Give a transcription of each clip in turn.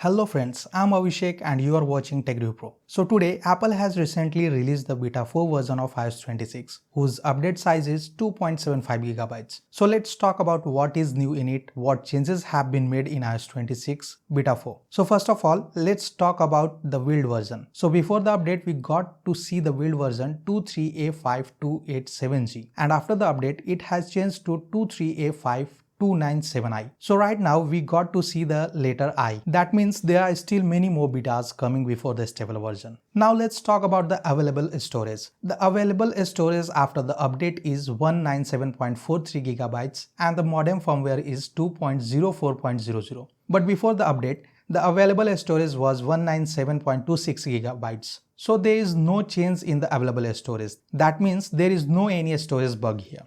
Hello friends, I'm Abhishek and you are watching TechReview Pro. So today Apple has recently released the beta 4 version of iOS 26 whose update size is 2.75 gigabytes. So let's talk about what is new in it, what changes have been made in iOS 26 beta 4. So first of all, let's talk about the build version. So before the update we got to see the build version 23A5287G and after the update it has changed to 23A5297i. So right now we got to see the letter I. That means there are still many more betas coming before the stable version. Now let's talk about the available storage. The available storage after the update is 197.43 gigabytes and the modem firmware is 2.04.00. But before the update, the available storage was 197.26 gigabytes. So there is no change in the available storage. That means there is no any storage bug here.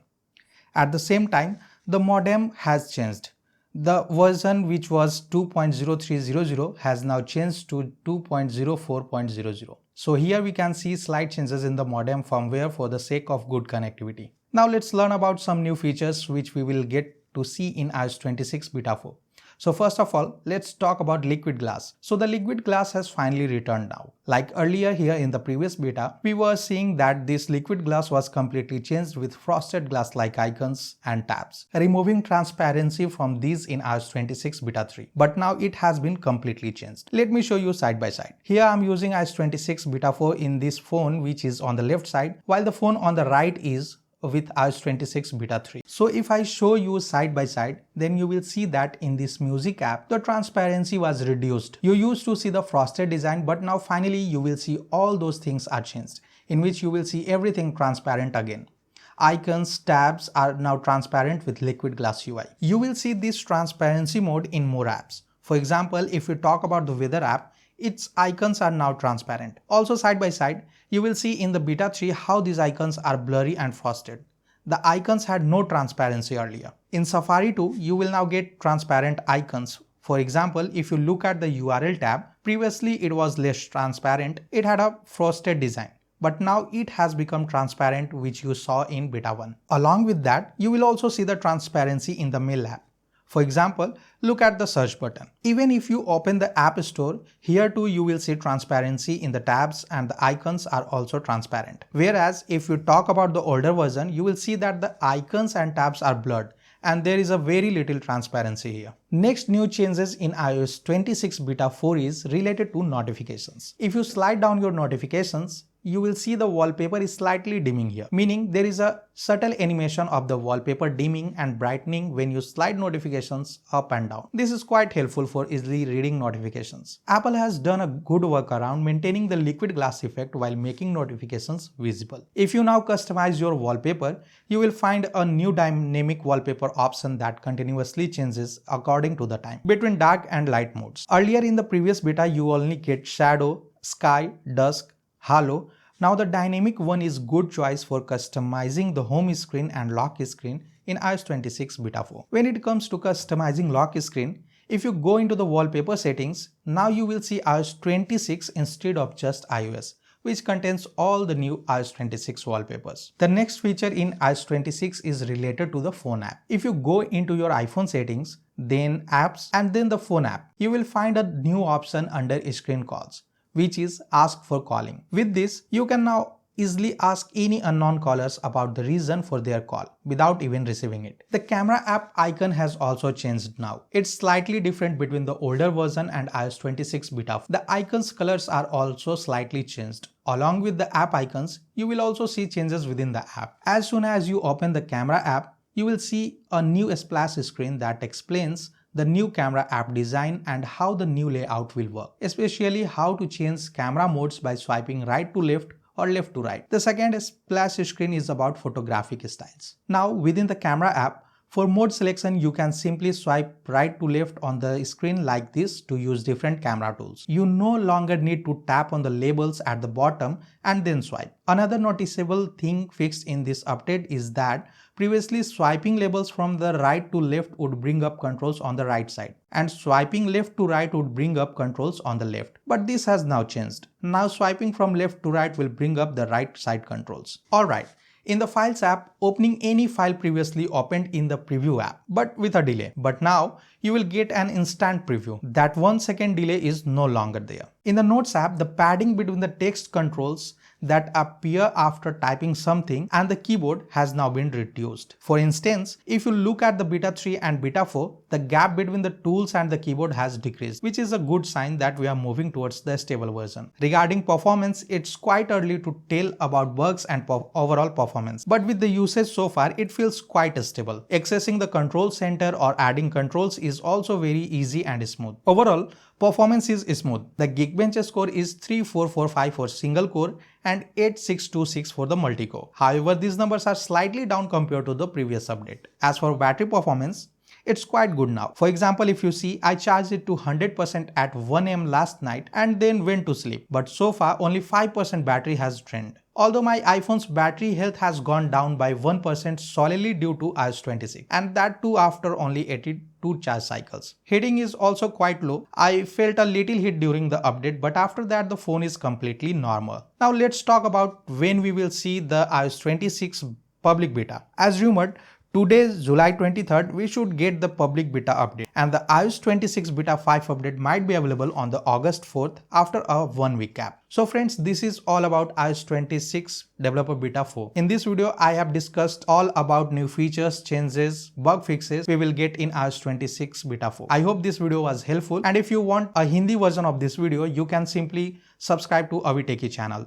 At the same time, the modem has changed. The version which was 2.0300 has now changed to 2.04.00. So here we can see slight changes in the modem firmware for the sake of good connectivity. Now let's learn about some new features which we will get to see in iOS 26 beta 4. So first of all, let's talk about liquid glass. So the liquid glass has finally returned now. Like earlier here in the previous beta, we were seeing that this liquid glass was completely changed with frosted glass like icons and tabs, removing transparency from these in iOS 26 beta 3. But now it has been completely changed. Let me show you side by side. Here I am using iOS 26 beta 4 in this phone which is on the left side, while the phone on the right is with iOS 26 beta 3. So if I show you side by side, then you will see that in this music app, the transparency was reduced. You used to see the frosted design, but now finally you will see all those things are changed, in which you will see everything transparent again. Icons, tabs are now transparent with liquid glass UI. You will see this transparency mode in more apps. For example, if we talk about the weather app, its icons are now transparent. Also side by side, you will see in the beta 3 how these icons are blurry and frosted. The icons had no transparency earlier. In Safari 2, you will now get transparent icons. For example, if you look at the URL tab, previously it was less transparent, it had a frosted design. But now it has become transparent, which you saw in beta 1. Along with that, you will also see the transparency in the Mail app. For example, look at the search button. Even if you open the App Store, here too you will see transparency in the tabs and the icons are also transparent. Whereas if you talk about the older version, you will see that the icons and tabs are blurred and there is a very little transparency here. Next new changes in iOS 26 beta 4 is related to notifications. If you slide down your notifications, you will see the wallpaper is slightly dimming here, meaning there is a subtle animation of the wallpaper dimming and brightening when you slide notifications up and down. This is quite helpful for easily reading notifications. Apple has done a good work around maintaining the liquid glass effect while making notifications visible. If you now customize your wallpaper, you will find a new dynamic wallpaper option that continuously changes according to the time between dark and light modes. Earlier in the previous beta, you only get shadow, sky, dusk, halo. Now the dynamic one is good choice for customizing the home screen and lock screen in iOS 26 beta 4. When it comes to customizing lock screen, if you go into the wallpaper settings, now you will see iOS 26 instead of just iOS, which contains all the new iOS 26 wallpapers. The next feature in iOS 26 is related to the phone app. If you go into your iPhone settings, then apps and then the phone app, you will find a new option under screen calls, which is ask for calling. With this, you can now easily ask any unknown callers about the reason for their call without even receiving it. The camera app icon has also changed now. It's slightly different between the older version and iOS 26 beta. The icons colors are also slightly changed. Along with the app icons, you will also see changes within the app. As soon as you open the camera app, you will see a new splash screen that explains the new camera app design and how the new layout will work, especially how to change camera modes by swiping right to left or left to right. The second splash screen is about photographic styles. Now within the camera app, for mode selection, you can simply swipe right to left on the screen like this to use different camera tools. You no longer need to tap on the labels at the bottom and then swipe. Another noticeable thing fixed in this update is that previously swiping labels from the right to left would bring up controls on the right side and swiping left to right would bring up controls on the left. But this has now changed. Now swiping from left to right will bring up the right side controls. Alright. In the Files app, opening any file previously opened in the Preview app, but with a delay. But now, you will get an instant preview. That 1 second delay is no longer there. In the Notes app, the padding between the text controls that appear after typing something and the keyboard has now been reduced. For instance, if you look at the beta 3 and beta 4, the gap between the tools and the keyboard has decreased, which is a good sign that we are moving towards the stable version. Regarding performance, it's quite early to tell about bugs and overall performance, but with the usage so far, it feels quite stable. Accessing the control center or adding controls is also very easy and smooth. Overall, performance is smooth. The Geekbench score is 34455 for single core and 8626 for the multi-core. However, these numbers are slightly down compared to the previous update. As for battery performance, it's quite good now. For example, if you see, I charged it to 100% at 1 am last night and then went to sleep. But so far, only 5% battery has drained. Although my iPhone's battery health has gone down by 1% solely due to iOS 26, and that too after only 82 charge cycles. Heating is also quite low. I felt a little heat during the update, but after that the phone is completely normal. Now let's talk about when we will see the iOS 26 public beta. As rumored, today, July 23rd, we should get the public beta update, and the iOS 26 beta 5 update might be available on the August 4th after a 1-week gap. So friends, this is all about iOS 26 developer beta 4. In this video, I have discussed all about new features, changes, bug fixes we will get in iOS 26 beta 4. I hope this video was helpful, and if you want a Hindi version of this video, you can simply subscribe to Avi Techie channel.